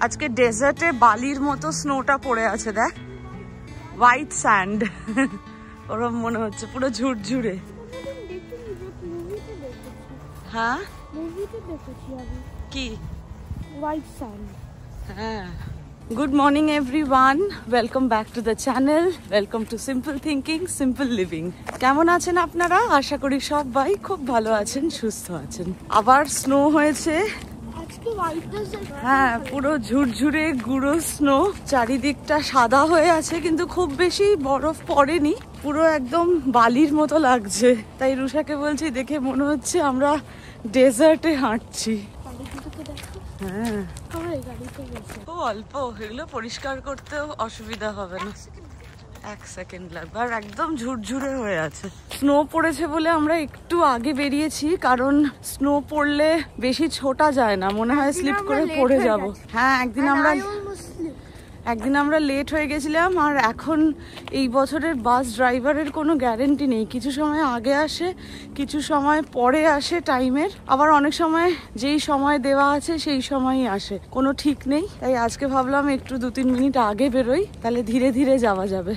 আজকে ডেজার্টে বালির মতো স্নোটা পড়ে আছে, দেখ হোয়াইট স্যান্ড। ওরম মনে হচ্ছে পুরো ঝুরঝুরে। হ্যাঁ কি হোয়াইট স্যান্ড। হ্যাঁ। Good morning everyone, welcome back to the channel, welcome to simple thinking simple living. কেমন আছেন আপনারা? আশা করি সবাই খুব ভালো আছেন, সুস্থ আছেন। আবার স্নো হয়েছে, হ্যাঁ পুরো ঝুরঝুরে গুঁড়ো স্নো, চারিদিকটা সাদা হয়ে আছে কিন্তু খুব বেশি বরফ পড়েনি, পুরো একদম বালির মতো লাগছে। তাই রুষাকে বলছি, দেখে মনে হচ্ছে আমরা ডেজার্টে হাঁটছি। হ্যাঁ খুব অল্প, এগুলো পরিষ্কার করতেও অসুবিধা হবে না, 1 সেকেন্ড লাগবে। আর একদম ঝুরঝুরে হয়ে আছে। স্নো পড়েছে বলে আমরা একটু আগে বেরিয়েছি, কারণ স্নো পড়লে বেশি ছোটা যায় না, মনে হয় স্লিপ করে পড়ে যাব। হ্যাঁ একদিন আমরা লেট হয়ে গেছিলাম। আর এখন এই বছরের বাস ড্রাইভারের কোনো গ্যারেন্টি নেই, কিছু সময় আগে আসে, কিছু সময় পরে আসে টাইমের, আবার অনেক সময় যেই সময় দেওয়া আছে সেই সময়ই আসে, কোনো ঠিক নেই। তাই আজকে ভাবলাম একটু 2-3 মিনিট আগে বেরোই, তাহলে ধীরে ধীরে যাওয়া যাবে।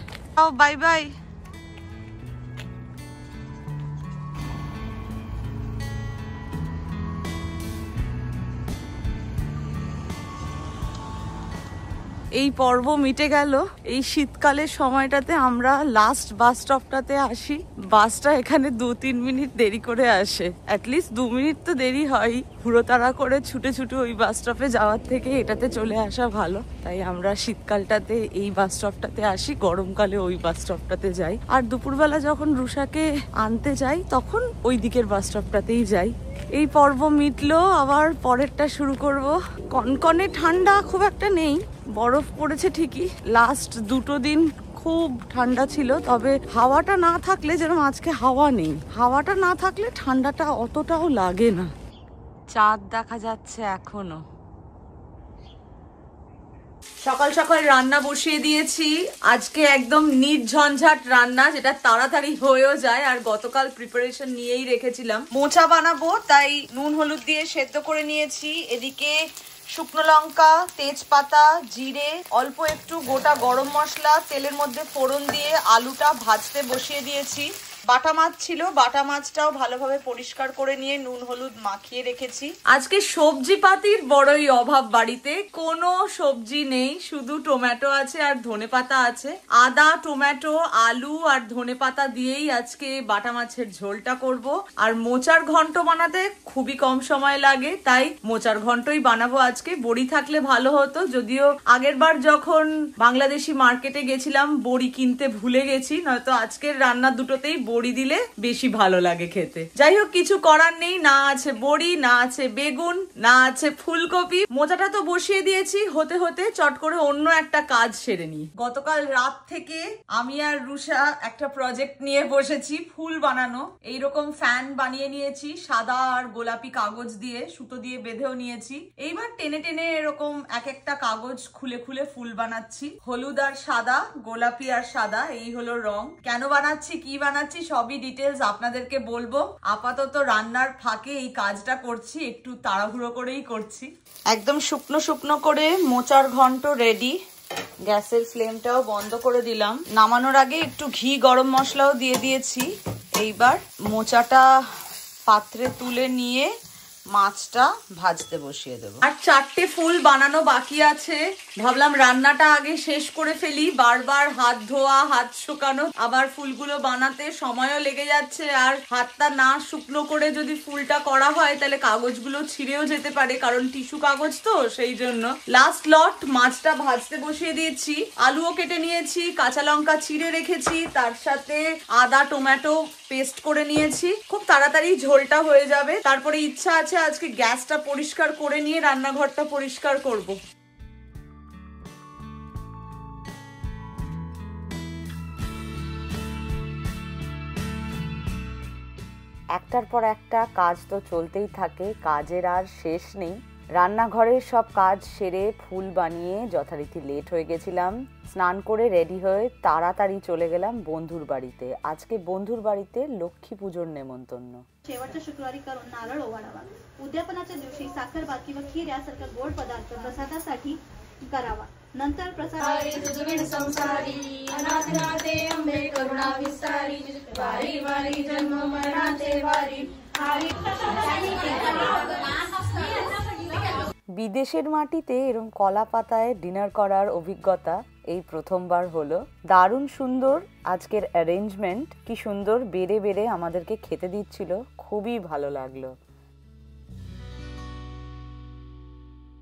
Bye bye. এই পর্ব মিটে গেল। এই শীতকালের সময়টাতে আমরা লাস্ট বাস স্টপটাতে আসি, বাসটা এখানে 2-3 মিনিট দেরি করে আসে, অ্যাটলিস্ট 2 মিনিট তো দেরি হয়। হুড়োতাড়া করে ছুটে ছুটে ওই বাস স্টপে যাওয়ার থেকে এটাতে চলে আসা ভালো। তাই আমরা শীতকালটাতে এই বাস স্টপটাতে আসি, গরমকালে ওই বাস স্টপটাতে যাই। আর দুপুরবেলা যখন রুষাকে আনতে যাই তখন ওই দিকের বাস স্টপটাতেই যাই। এই পর্ব মিটলো, আবার পরেরটা শুরু করব। কনকনে ঠান্ডা খুব একটা নেই, বরফ পড়েছে ঠিকই, লাস্ট 2 দিন খুব ঠান্ডা ছিল, তবে হাওয়াটা না থাকলে, যেরকম আজকে হাওয়া নেই, হাওয়াটা না থাকলে ঠান্ডাটা অতটাও লাগে না। চাঁদ দেখা যাচ্ছে এখনো। সকাল সকাল রান্না বসিয়ে দিয়েছি, আজকে একদম নির্ঝঞ্ঝাট রান্না, যেটা তাড়াতাড়ি হয়েও যায়। আর গতকাল প্রিপারেশন নিয়েই রেখেছিলাম, মোচা বানাবো, তাই নুন হলুদ দিয়ে সেদ্ধ করে নিয়েছি। এদিকে শুকনো লঙ্কা, তেজপাতা, জিরে, অল্প একটু গোটা গরম মশলা তেলের মধ্যে ফোড়ন দিয়ে আলুটা ভাজতে বসিয়ে দিয়েছি। বাটা মাছ ছিল, বাটা মাছটাও ভালোভাবে পরিষ্কার করে নিয়ে নুন হলুদ মাখিয়ে রেখেছি। আজকে সবজি পাতির বড়ই অভাব, বাড়িতে কোনো সবজি নেই, শুধু টমেটো আছে আর ধনেপাতা আছে। আদা, টমেটো, আলু আর ধনেপাতা দিয়েই আজকে বাটা মাছের ঝোলটা করব। আর মোচার ঘন্ট বানাতে খুবই কম সময় লাগে, তাই মোচার ঘন্টই বানাবো আজকে। বড়ি থাকলে ভালো হতো, যদিও আগের বার যখন বাংলাদেশি মার্কেটে গেছিলাম বড়ি কিনতে ভুলে গেছি, নয়তো আজকের রান্না দুটোতেই বড়ি দিলে বেশি ভালো লাগে খেতে। যাই হোক, কিছু করার নেই, না আছে বড়ি, না আছে বেগুন, না আছে ফুলকপি। মোচাটা তো বসিয়ে দিয়েছি, হতে হতে চট করে অন্য একটা কাজ সেরে নিই। গতকাল রাত থেকে আমি আর রুষা একটা প্রজেক্ট নিয়ে বসেছি, ফুল বানানো। এইরকম ফ্যান বানিয়ে নিয়েছি সাদা আর গোলাপি কাগজ দিয়ে, সুতো দিয়ে বেঁধেও নিয়েছি। এইবার টেনে টেনে এরকম এক একটা কাগজ খুলে খুলে ফুল বানাচ্ছি। হলুদ আর সাদা, গোলাপি আর সাদা, এই হলো রং। কেন বানাচ্ছি, কি বানাচ্ছি, সবই ডিটেলস আপনাদেরকে বলবো। আপাতত রান্নার ফাঁকে এই কাজটা করছি, একটু তাড়াহুড়ো করেই করছি। একদম শুকনো শুকনো করে মোচার ঘন্ট রেডি। গ্যাসের ফ্লেমটাও বন্ধ করে দিলাম। নামানোর আগে একটু ঘি, গরম মশলাও দিয়ে দিয়েছি। এইবার মোচাটা পাত্রে তুলে নিয়ে মাছটা ভাজতে বসিয়ে দেবো। আর 4টে ফুল বানানো বাকি আছে, ভাবলাম রান্নাটা আগে শেষ করে ফেলি। বারবার হাত ধোয়া, হাত শুকানো, আবার ফুলগুলো বানাতে সময়ও লেগে যাচ্ছে। আর হাতটা না শুকনো করে যদি ফুলটা করা হয় তাহলে কাগজগুলো ছিঁড়েও যেতে পারে, কারণ টিস্যু কাগজ তো, সেই জন্য। লাস্ট লট মাছটা ভাজতে বসিয়ে দিয়েছি। আলুও কেটে নিয়েছি, কাঁচা লঙ্কা চিড়ে রেখেছি, তার সাথে আদা টমেটো পেস্ট করে নিয়েছি। খুব তাড়াতাড়ি ঝোলটা হয়ে যাবে। তারপরে ইচ্ছা আছে আজকে গ্যাসটা পরিষ্কার করে নিয়ে রান্নাঘরটা পরিষ্কার করব। একটার পর একটা কাজ তো চলতেই থাকে, কাজের আর শেষ নেই। রান্নাঘরের সব কাজ সেরে ফুল বানিয়ে যথারীতি লেট হয়ে গেছিলাম। স্নান করে রেডি হয়ে তাড়াতাড়ি चले गेलाम बंधुर बाड़ीते। आज के बंधुर बाड़ीते लक्ष्मी पूजोर नेमंतन्न। शेवटच्या शुक्रवारी नारळ ओवाळावा। उद्यापनाच्या दिवशी साखर भात किंवा खीर यासारखा गोड पदार्थ प्रसादासाठी नंतर प्रसारी दुर्गुण संसारी अनाथनाथे अंबे करुणा विस्तारी वारी वारी जन्म मरणाचे वारी বিদেশের মাটিতে এরকম কলা পাতায় ডিনার করার অভিজ্ঞতা এই প্রথমবার হলো। দারুণ সুন্দর আজকের অ্যারেঞ্জমেন্ট, কি সুন্দর বেড়ে বেড়ে আমাদেরকে খেতে দিচ্ছিল, খুবই ভালো লাগলো।